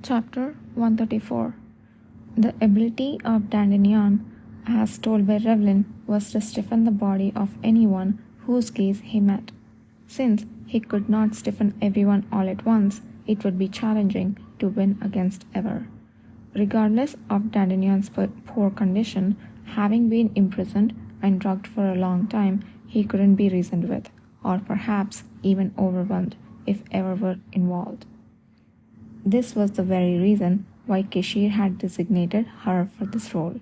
Chapter 134. The ability of Dandelion, as told by Revlin, was to stiffen the body of anyone whose gaze he met. Since he could not stiffen everyone all at once, it would be challenging to win against Ever. Regardless of Dandelion's poor condition, having been imprisoned and drugged for a long time, he couldn't be reasoned with, or perhaps even overwhelmed, if Ever were involved. This was the very reason why Kishir had designated her for this role.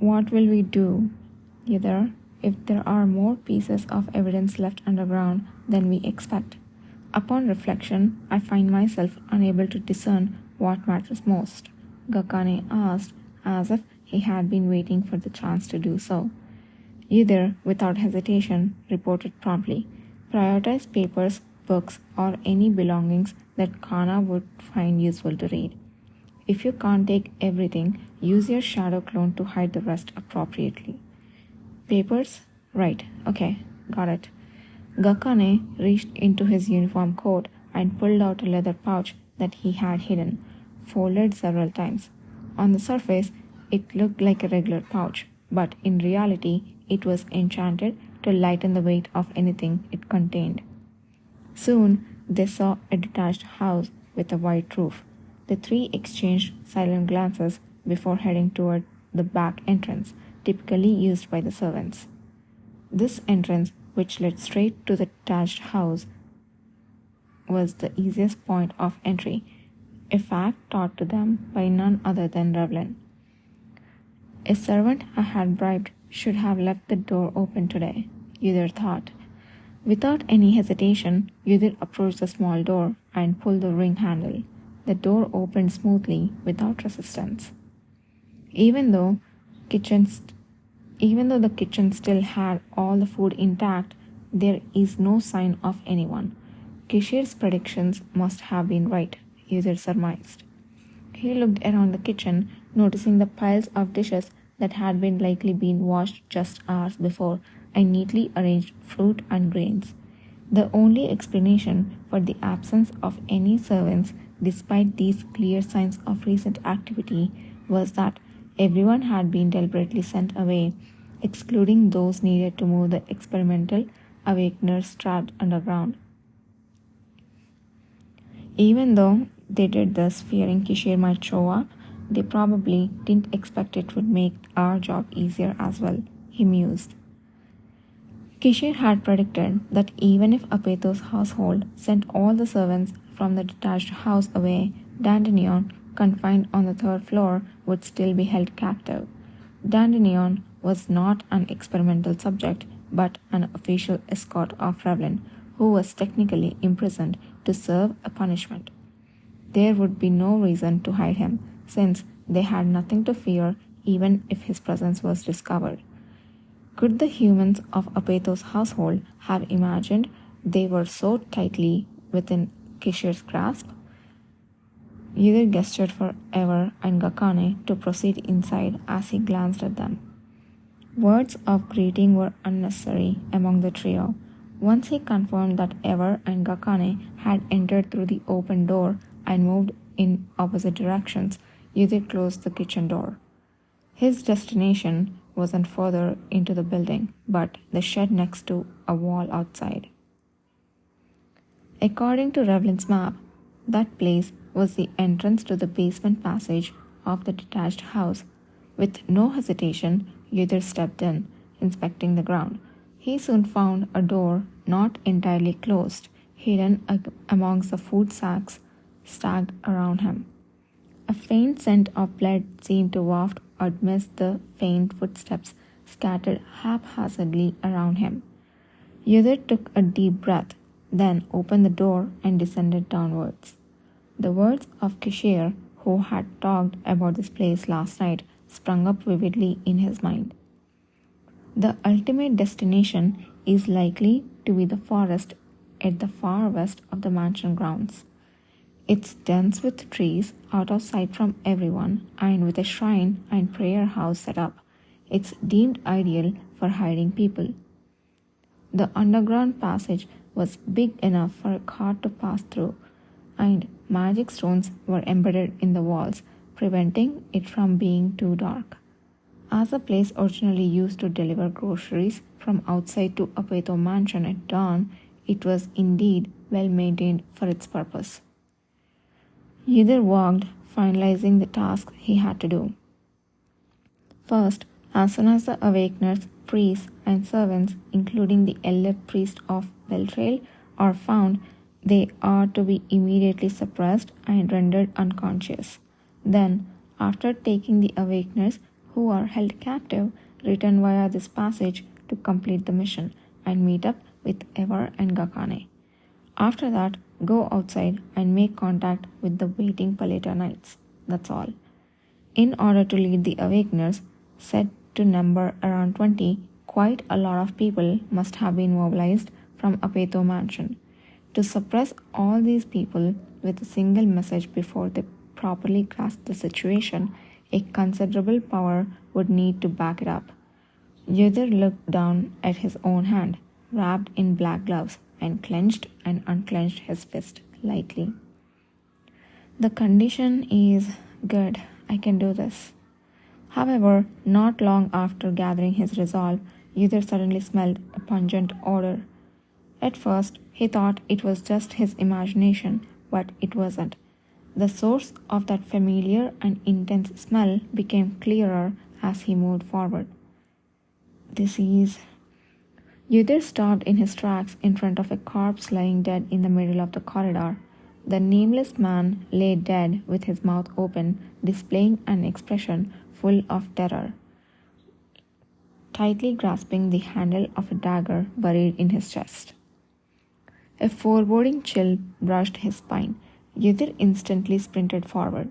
What will we do? Either if there are more pieces of evidence left underground than we expect. Upon reflection, I find myself unable to discern what matters most, Gakane asked, as if he had been waiting for the chance to do so. Either, without hesitation, reported promptly. Prioritize papers, books, or any belongings that Kana would find useful to read. If you can't take everything, use your shadow clone to hide the rest appropriately. Papers? Right, okay, got it. Gakane reached into his uniform coat and pulled out a leather pouch that he had hidden, folded several times. On the surface, it looked like a regular pouch, but in reality, it was enchanted to lighten the weight of anything it contained. Soon, they saw a detached house with a white roof. The three exchanged silent glances before heading toward the back entrance, typically used by the servants. This entrance, which led straight to the detached house, was the easiest point of entry, a fact taught to them by none other than Revlin. A servant I had bribed should have left the door open today, Yudhir thought. Without any hesitation, Yudhir approached the small door and pulled the ring handle. The door opened smoothly without resistance. Even though the kitchen still had all the food intact, there is no sign of anyone. Kishir's predictions must have been right, Yudhir surmised. He looked around the kitchen, noticing the piles of dishes that had likely been washed just hours before and neatly arranged fruit and grains. The only explanation for the absence of any servants, despite these clear signs of recent activity, was that everyone had been deliberately sent away, excluding those needed to move the experimental awakeners trapped underground. Even though they did this fearing Kishir might show up, they probably didn't expect it would make our job easier as well, he mused. Kishir had predicted that even if Apeto's household sent all the servants from the detached house away, Dandelion, confined on the third floor, would still be held captive. Dandelion was not an experimental subject, but an official escort of Revlin, who was technically imprisoned to serve a punishment. There would be no reason to hide him, since they had nothing to fear even if his presence was discovered. Could the humans of Apeto's household have imagined they were so tightly within Kishir's grasp? Yudhir gestured for Ever and Gakane to proceed inside as he glanced at them. Words of greeting were unnecessary among the trio. Once he confirmed that Ever and Gakane had entered through the open door and moved in opposite directions, Yudhir closed the kitchen door. His destination wasn't further into the building, but the shed next to a wall outside. According to Revlin's map, that place was the entrance to the basement passage of the detached house. With no hesitation, Yudhir stepped in, inspecting the ground. He soon found a door not entirely closed, hidden amongst the food sacks stacked around him. A faint scent of blood seemed to waft amidst the faint footsteps scattered haphazardly around him. Yudhir took a deep breath, then opened the door and descended downwards. The words of Kishir, who had talked about this place last night, sprung up vividly in his mind. The ultimate destination is likely to be the forest at the far west of the mansion grounds. It's dense with trees, out of sight from everyone, and with a shrine and prayer house set up. It's deemed ideal for hiding people. The underground passage was big enough for a car to pass through, and magic stones were embedded in the walls, preventing it from being too dark. As the place originally used to deliver groceries from outside to Apeto mansion at dawn, it was indeed well maintained for its purpose. Yudhir walked, finalizing the task he had to do. First, as soon as the awakeners, priests, and servants, including the elder priest of Beltrail, are found, they are to be immediately suppressed and rendered unconscious. Then, after taking the awakeners who are held captive, return via this passage to complete the mission and meet up with Evar and Gakane. After that, go outside and make contact with the waiting Paleta Knights. That's all. In order to lead the awakeners, said to number around 20, quite a lot of people must have been mobilized from Apeto mansion. To suppress all these people with a single message before they properly grasp the situation, a considerable power would need to back it up. Yudhir looked down at his own hand, wrapped in black gloves, and clenched and unclenched his fist lightly. The condition is good. I can do this. However, not long after gathering his resolve, Yudhir suddenly smelled a pungent odor. At first, he thought it was just his imagination, but it wasn't. The source of that familiar and intense smell became clearer as he moved forward. This is... Yudhir stopped in his tracks in front of a corpse lying dead in the middle of the corridor. The nameless man lay dead with his mouth open, displaying an expression full of terror, tightly grasping the handle of a dagger buried in his chest. A foreboding chill brushed his spine. Yudhir instantly sprinted forward.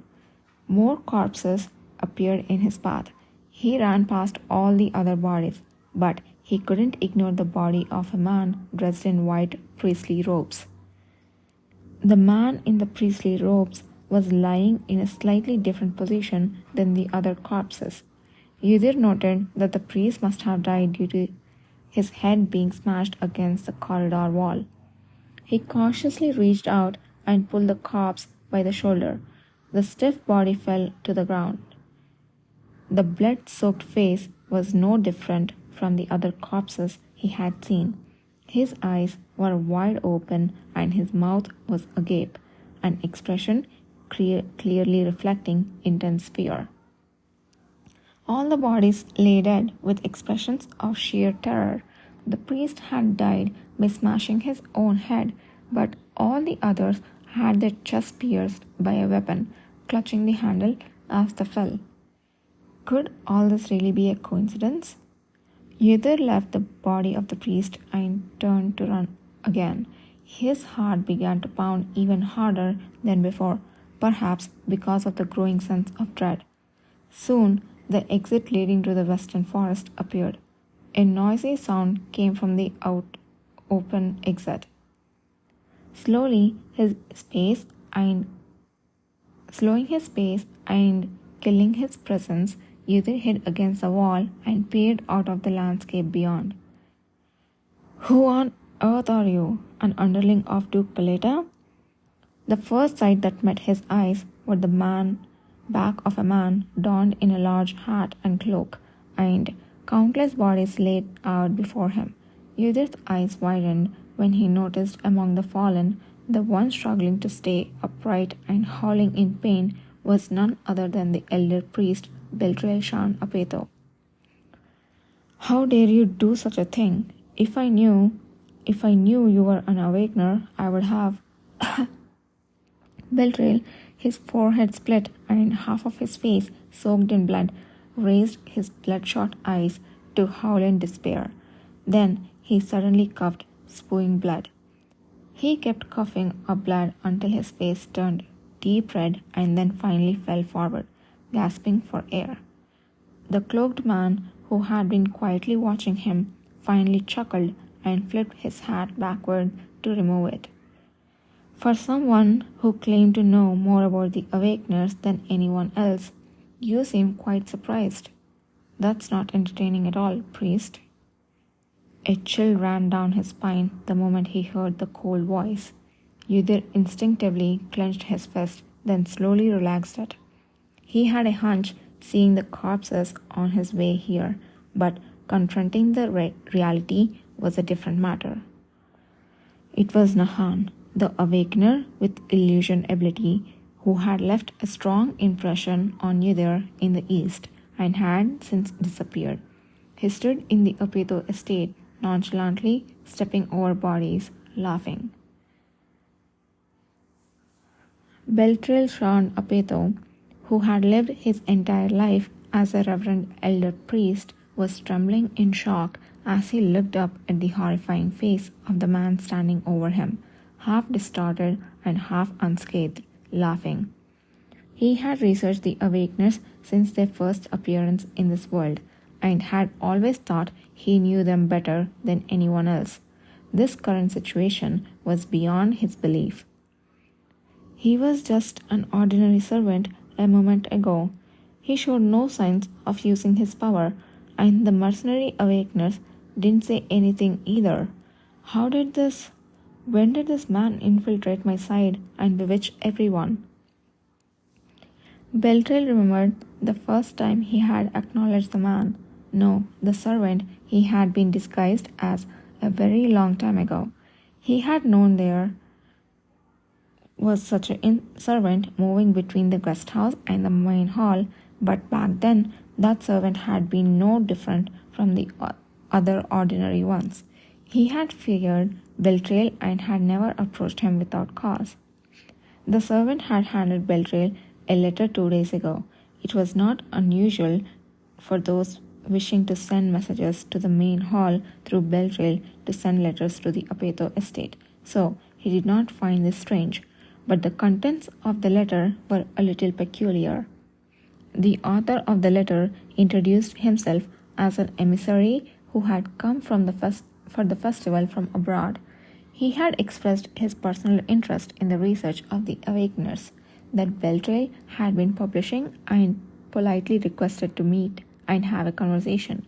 More corpses appeared in his path. He ran past all the other bodies, but he couldn't ignore the body of a man dressed in white priestly robes. The man in the priestly robes was lying in a slightly different position than the other corpses. Yudhir noted that the priest must have died due to his head being smashed against the corridor wall. He cautiously reached out and pulled the corpse by the shoulder. The stiff body fell to the ground. The blood-soaked face was no different from the other corpses he had seen. His eyes were wide open and his mouth was agape, an expression clearly reflecting intense fear. All the bodies lay dead with expressions of sheer terror. The priest had died by smashing his own head, but all the others had their chests pierced by a weapon, clutching the handle as they fell. Could all this really be a coincidence? Yudhir left the body of the priest and turned to run again. His heart began to pound even harder than before, perhaps because of the growing sense of dread. Soon, the exit leading to the western forest appeared. A noisy sound came from the open exit. Slowing his pace and killing his presence, Yudhir hid against the wall and peered out of the landscape beyond. Who on earth are you? An underling of Duke Paleta? The first sight that met his eyes was the back of a man donned in a large hat and cloak, and countless bodies laid out before him. Yudhir's eyes widened when he noticed among the fallen, the one struggling to stay upright and howling in pain was none other than the elder priest Beltrail Shan Apeto. How dare you do such a thing? If I knew you were an awakener, I would have... Beltrail, his forehead split and half of his face soaked in blood, raised his bloodshot eyes to howl in despair. Then he suddenly coughed, spewing blood. He kept coughing up blood until his face turned deep red and then finally fell forward, gasping for air. The cloaked man, who had been quietly watching him, finally chuckled and flipped his hat backward to remove it. For someone who claimed to know more about the Awakeners than anyone else, you seem quite surprised. That's not entertaining at all, priest. A chill ran down his spine the moment he heard the cold voice. Udir instinctively clenched his fist, then slowly relaxed it. He had a hunch seeing the corpses on his way here, but confronting the reality was a different matter. It was Nahan, the awakener with illusion ability, who had left a strong impression on Udir in the east and had since disappeared. He stood in the Apeto estate, nonchalantly stepping over bodies, laughing. Beltril Sean Apeto, who had lived his entire life as a reverend elder priest, was trembling in shock as he looked up at the horrifying face of the man standing over him, half distorted and half unscathed, laughing. He had researched the Awakeners since their first appearance in this world, and had always thought he knew them better than anyone else. This current situation was beyond his belief. He was just an ordinary servant a moment ago. He showed no signs of using his power, and the mercenary Awakeners didn't say anything either. When did this man infiltrate my side and bewitch everyone? Beltril remembered the first time he had acknowledged the man. No, the servant he had been disguised as a very long time ago. He had known there was such a servant moving between the guest house and the main hall, but back then that servant had been no different from the other ordinary ones. He had feared Beltrail and had never approached him without cause. The servant had handed Beltrail a letter 2 days ago. It was not unusual for those wishing to send messages to the main hall through Beltrail to send letters to the Apeto estate, so he did not find this strange. But the contents of the letter were a little peculiar. The author of the letter introduced himself as an emissary who had come for the festival from abroad. He had expressed his personal interest in the research of the Awakeners that Beltrail had been publishing and politely requested to meet and have a conversation.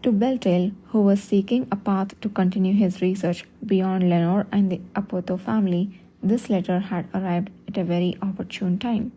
To Beltrail, who was seeking a path to continue his research beyond Lenore and the Apoto family, this letter had arrived at a very opportune time.